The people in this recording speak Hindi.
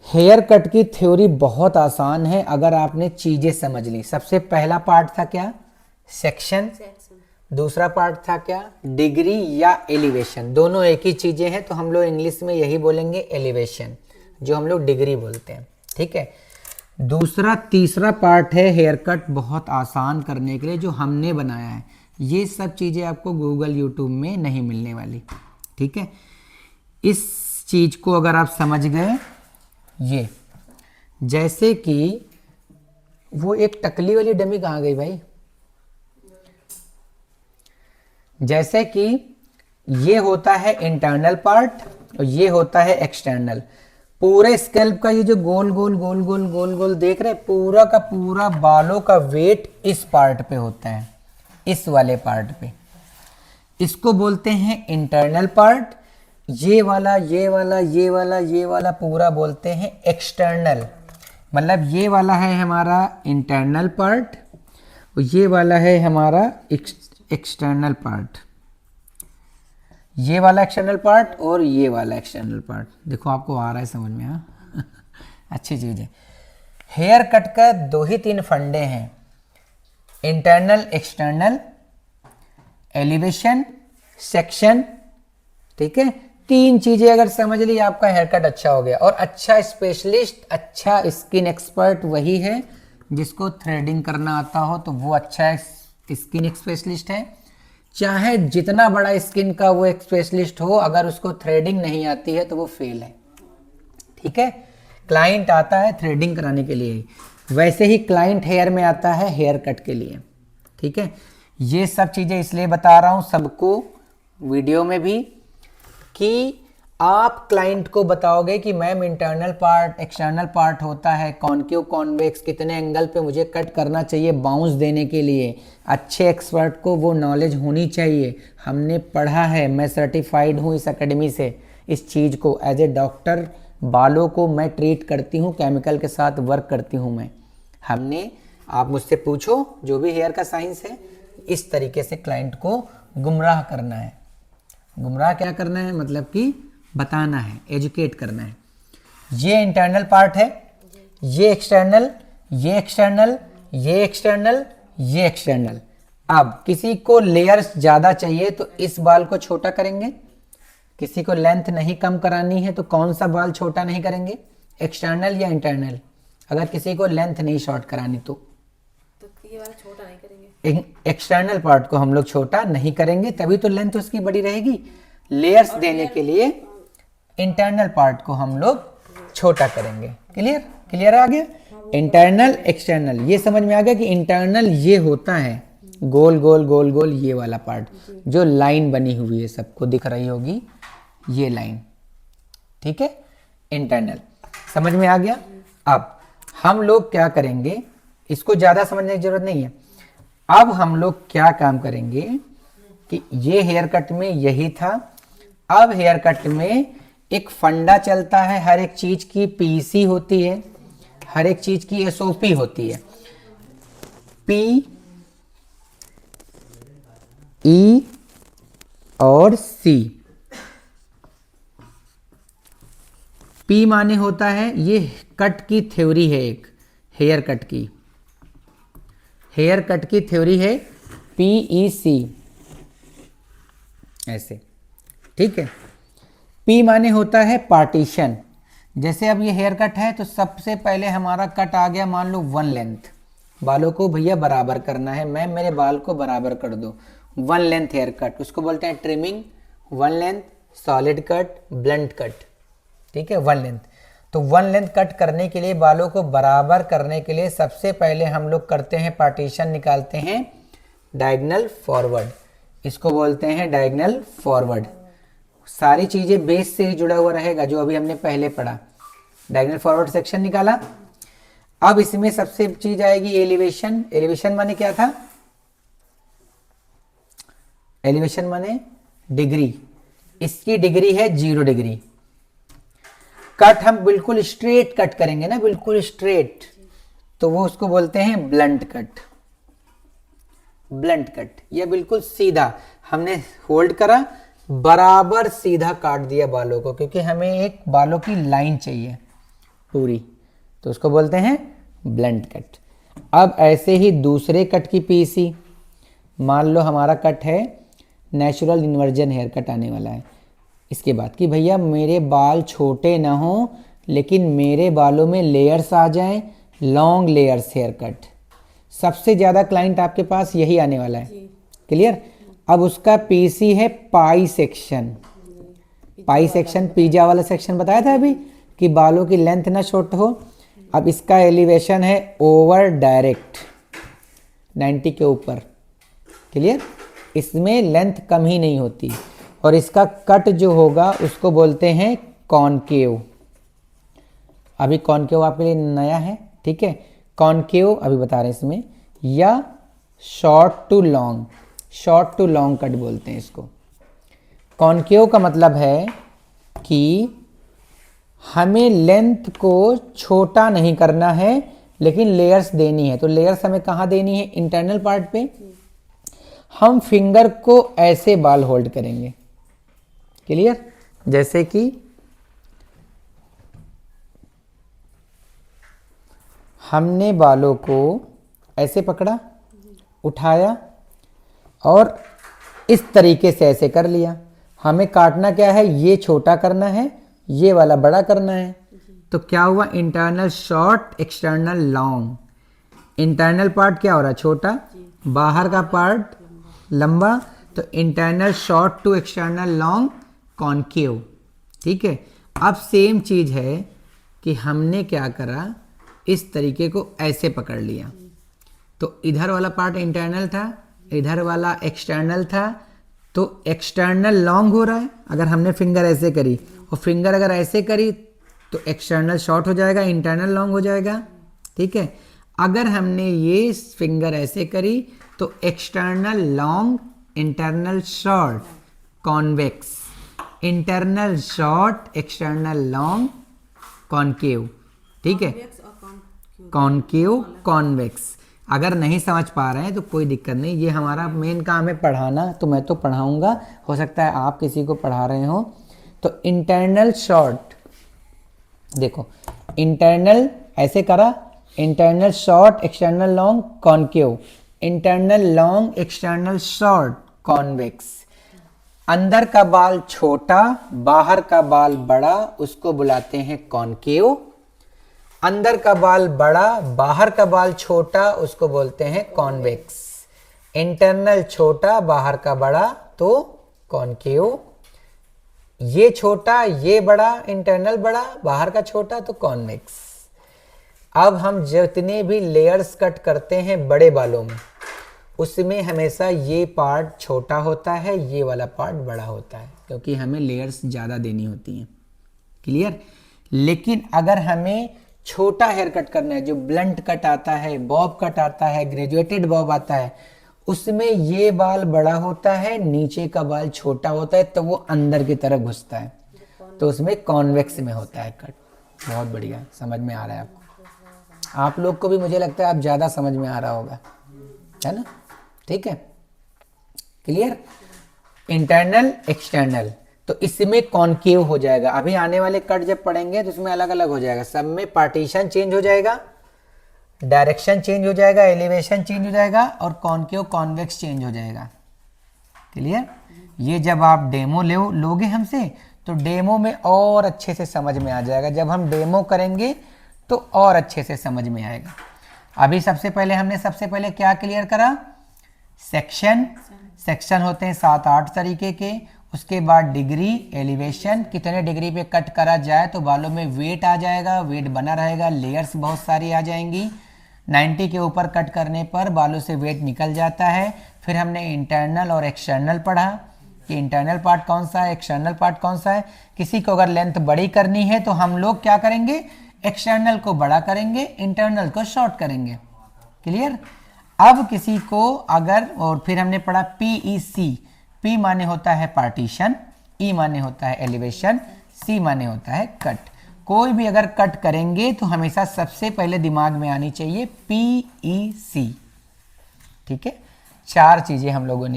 हेयर कट की थ्योरी बहुत आसान है अगर आपने चीजें समझ ली। सबसे पहला पार्ट था क्या? सेक्शन। दूसरा पार्ट था क्या? डिग्री या एलिवेशन। दोनों एक ही चीजें हैं, तो हम लोग इंग्लिश में यही बोलेंगे एलिवेशन, जो हम लोग डिग्री बोलते हैं। ठीक है। दूसरा तीसरा पार्ट है हेयर कट बहुत आसान करने के लिए, जो हमने बनाया है। ये सब चीजें आपको गूगल यूट्यूब में नहीं मिलने वाली। ठीक है। इस चीज को अगर आप समझ गए, ये जैसे कि वो एक टकली वाली डमी कहाँ गई भाई? जैसे कि ये होता है इंटरनल पार्ट और ये होता है एक्सटर्नल। पूरे स्कैल्प का ये जो गोल गोल गोल गोल गोल गोल देख रहे, पूरा का पूरा बालों का वेट इस पार्ट पे होता है, इस वाले पार्ट पे। इसको बोलते हैं इंटरनल पार्ट। ये वाला ये वाला ये वाला ये वाला पूरा बोलते हैं एक्सटर्नल। मतलब ये वाला है हमारा इंटरनल पार्ट और ये वाला है हमारा एक्सटर्नल पार्ट। ये वाला एक्सटर्नल पार्ट और ये वाला एक्सटर्नल पार्ट। देखो आपको आ रहा है समझ में? हाँ अच्छी चीज है। हेयर कट का 2 ही 3 फंडे हैं, इंटरनल एक्सटर्नल, एलिवेशन, सेक्शन। ठीक है। 3 चीजें अगर समझ ली, आपका हेयर कट अच्छा हो गया। और अच्छा स्पेशलिस्ट, अच्छा स्किन एक्सपर्ट वही है जिसको थ्रेडिंग करना आता हो, तो वो अच्छा स्किन स्पेशलिस्ट है। चाहे जितना बड़ा स्किन का वो स्पेशलिस्ट हो, अगर उसको थ्रेडिंग नहीं आती है तो वो फेल है। ठीक है। क्लाइंट आता है थ्रेडिंग कराने के लिए, वैसे ही क्लाइंट हेयर में आता है हेयर कट के लिए। ठीक है। ये सब चीजें इसलिए बता रहा हूं सबको वीडियो में भी, कि आप क्लाइंट को बताओगे कि ma'am internal part external part होता है, कॉनकेव कॉन्वेक्स कितने एंगल पे मुझे कट करना चाहिए बाउंस देने के लिए। अच्छे एक्सपर्ट को वो नॉलेज होनी चाहिए। हमने पढ़ा है, मैं सर्टिफाइड हूँ इस एकेडमी से। इस चीज़ को एज ए डॉक्टर बालों को मैं ट्रीट करती हूँ, केमिकल के साथ वर्क करती हूँ मैं। हमने, आप मुझसे पूछो जो भी हेयर का साइंस है, इस तरीके से क्लाइंट को गुमराह करना है। गुमराह क्या करना है? मतलब कि बताना है, एजुकेट करना है। ये इंटरनल पार्ट है, ये एक्सटर्नल, ये एक्सटर्नल, ये एक्सटर्नल, ये एक्सटर्नल। अब किसी को लेयर्स ज़्यादा चाहिए तो इस बाल को छोटा करेंगे। किसी को लेंथ नहीं कम करानी है तो कौन सा बाल छोटा नहीं करेंगे, एक्सटर्नल या इंटरनल? अगर किसी को लेंथ नहीं शॉर्ट करानी तो ये वाला छोटा नहीं करेंगे, एक्सटर्नल पार्ट को हम लोग छोटा नहीं करेंगे, तभी तो लेंथ उसकी बड़ी रहेगी। लेयर्स देने के लिए इंटरनल पार्ट को हम लोग छोटा करेंगे। क्लियर? क्लियर आ गया? इंटरनल एक्सटर्नल ये समझ में आ गया कि इंटरनल ये होता है गोल गोल गोल गोल ये वाला पार्ट, जो लाइन बनी हुई है, सबको दिख रही होगी ये लाइन। ठीक है। इंटरनल समझ में आ गया। अब हम लोग क्या करेंगे, इसको ज्यादा समझने की जरूरत नहीं है। अब हम लोग क्या काम करेंगे कि ये हेयर कट में यही था। अब हेयर कट में एक फंडा चलता है, हर एक चीज की पीसी होती है, हर एक चीज की एसओपी होती है। पी, ई और सी। पी माने होता है, ये कट की थ्योरी है, एक हेयर कट की, हेयर कट की थ्योरी है PEC ऐसे। ठीक है। पी माने होता है पार्टीशन। जैसे अब ये हेयर कट है तो सबसे पहले हमारा कट आ गया, मान लो 1 लेंथ। बालों को भैया बराबर करना है, मैम मेरे बाल को बराबर कर दो। 1 लेंथ हेयर कट, उसको बोलते हैं trimming. 1 length, solid cut, blunt cut. ठीक है। 1 लेंथ। तो 1 लेंथ कट करने के लिए, बालों को बराबर करने के लिए सबसे पहले हम लोग करते हैं पार्टीशन, निकालते हैं डायगोनल फॉरवर्ड। इसको बोलते हैं डायगोनल फॉरवर्ड। सारी चीजें बेस से ही जुड़ा हुआ रहेगा, जो अभी हमने पहले पढ़ा। डायगोनल फॉरवर्ड सेक्शन निकाला। अब इसमें सबसे चीज आएगी एलिवेशन। एलिवेशन माने क्या था? एलिवेशन माने डिग्री। इसकी डिग्री है 0 डिग्री। कट हम बिल्कुल स्ट्रेट कट करेंगे ना, बिल्कुल स्ट्रेट, तो वो उसको बोलते हैं ब्लंट कट। ब्लंट कट, ये बिल्कुल सीधा हमने होल्ड करा, बराबर सीधा काट दिया बालों को, क्योंकि हमें एक बालों की लाइन चाहिए। पूरी, तो उसको बोलते हैं ब्लंट कट। अब ऐसे ही दूसरे कट की पीसी, मान लो हमारा कट है नेचुरल इन्वर्जन हेयर कट आने वाला है। इसके बाद कि भैया मेरे बाल छोटे ना हो लेकिन मेरे बालों में लेयर्स आ जाएं, लॉन्ग लेयर्स हेयर कट। सबसे ज़्यादा क्लाइंट आपके पास यही आने वाला है, क्लियर। अब उसका पीसी है पाई सेक्शन। पाई सेक्शन पिज्जा वाला सेक्शन बताया था अभी कि बालों की लेंथ ना शॉर्ट हो। अब इसका एलिवेशन है ओवर डायरेक्ट 90 के ऊपर, क्लियर। इसमें लेंथ कम ही नहीं होती। और इसका कट जो होगा उसको बोलते हैं कॉनकेव। अभी कॉनकेव आपके लिए नया है, ठीक है। कॉनकेव अभी बता रहे हैं इसमें, या short to long, short to long cut बोलते हैं इसको। कॉनकेव का मतलब है कि हमें लेंथ को छोटा नहीं करना है लेकिन लेयर्स देनी है। तो लेयर्स हमें कहाँ देनी है? इंटरनल पार्ट पे। हम फिंगर को ऐसे बाल होल्ड करेंगे, क्लियर। जैसे कि हमने बालों को ऐसे पकड़ा, उठाया और इस तरीके से ऐसे कर लिया। हमें काटना क्या है? ये छोटा करना है, ये वाला बड़ा करना है। तो क्या हुआ? Internal short, external long. Internal part क्या हो रहा है? छोटा, बाहर का पार्ट लंबा। तो internal short to external long, concave, ठीक है। अब सेम चीज है कि हमने क्या करा, इस तरीके को ऐसे पकड़ लिया। तो इधर वाला पार्ट इंटरनल था, इधर वाला एक्सटर्नल था। तो एक्सटर्नल लॉन्ग हो रहा है अगर हमने फिंगर ऐसे करी, और फिंगर अगर ऐसे करी तो एक्सटर्नल शॉर्ट हो जाएगा, इंटरनल लॉन्ग हो जाएगा, ठीक है। अगर हमने ये फिंगर ऐसे करी तो external long, internal short, convex. Internal short, external long, concave, ठीक है। Concave, convex. अगर नहीं समझ पा रहे हैं तो कोई दिक्कत नहीं, ये हमारा मेन काम है पढ़ाना, तो मैं तो पढ़ाऊंगा, हो सकता है आप किसी को पढ़ा रहे हो। तो इंटरनल शॉर्ट, देखो इंटरनल ऐसे करा, internal short, external long, concave. Internal long, external short, convex. अंदर का बाल छोटा, बाहर का बाल बड़ा, उसको बुलाते हैं कॉनकेव। अंदर का बाल बड़ा, बाहर का बाल छोटा, उसको बोलते हैं कॉन्वेक्स। इंटरनल छोटा, बाहर का बड़ा, तो कॉनकेव। ये छोटा, ये बड़ा, इंटरनल बड़ा, बाहर का छोटा, तो कॉन्वेक्स। अब हम जितने भी लेयर्स कट करते हैं बड़े बालों में, उसमें हमेशा ये पार्ट छोटा होता है, ये वाला पार्ट बड़ा होता है, क्योंकि हमें लेयर्स ज़्यादा देनी होती हैं, क्लियर। लेकिन अगर हमें छोटा हेयर कट करना है, जो ब्लंट कट आता है, बॉब कट आता है, ग्रेजुएटेड बॉब आता है, उसमें ये बाल बड़ा होता है, नीचे का बाल छोटा होता है, तो वो अंदर की तरफ घुसता है, तो उसमें कॉन्वेक्स में होता है कट। बहुत बढ़िया, समझ में आ रहा है आपको। आप लोग को भी मुझे लगता है आप ज़्यादा समझ में आ रहा होगा, है ना, ठीक है, क्लियर। इंटरनल, एक्सटर्नल, तो इसमें कॉनकेव हो जाएगा। अभी आने वाले कट जब पढ़ेंगे तो इसमें अलग अलग हो जाएगा, सब में पार्टीशन चेंज हो जाएगा, डायरेक्शन चेंज हो जाएगा, एलिवेशन चेंज हो जाएगा, और कॉनकेव, कॉन्वेक्स चेंज हो जाएगा, क्लियर। ये जब आप डेमो लोगे हमसे तो डेमो में और अच्छे से समझ में आ जाएगा। जब हम डेमो करेंगे तो और अच्छे से समझ में आएगा। अभी सबसे पहले क्या क्लियर करा? सेक्शन होते हैं 7-8 तरीके के। उसके बाद डिग्री, एलिवेशन, कितने डिग्री पे कट करा जाए तो बालों में वेट आ जाएगा, वेट बना रहेगा, लेयर्स बहुत सारी आ जाएंगी। 90 के ऊपर कट करने पर बालों से वेट निकल जाता है। फिर हमने इंटरनल और एक्सटर्नल पढ़ा कि इंटरनल पार्ट कौन सा है, एक्सटर्नल पार्ट कौन सा है। किसी को अगर लेंथ बड़ी करनी है तो हम लोग क्या करेंगे? एक्सटर्नल को बड़ा करेंगे, इंटरनल को शॉर्ट करेंगे, क्लियर। अब किसी को अगर, और फिर हमने पढ़ा PEC। P माने होता है पार्टीशन, E माने होता है एलिवेशन, C माने होता है कट। कोई भी अगर कट करेंगे तो हमेशा सबसे पहले दिमाग में आनी चाहिए PEC, ठीक है। 4 चीजें हम लोगों ने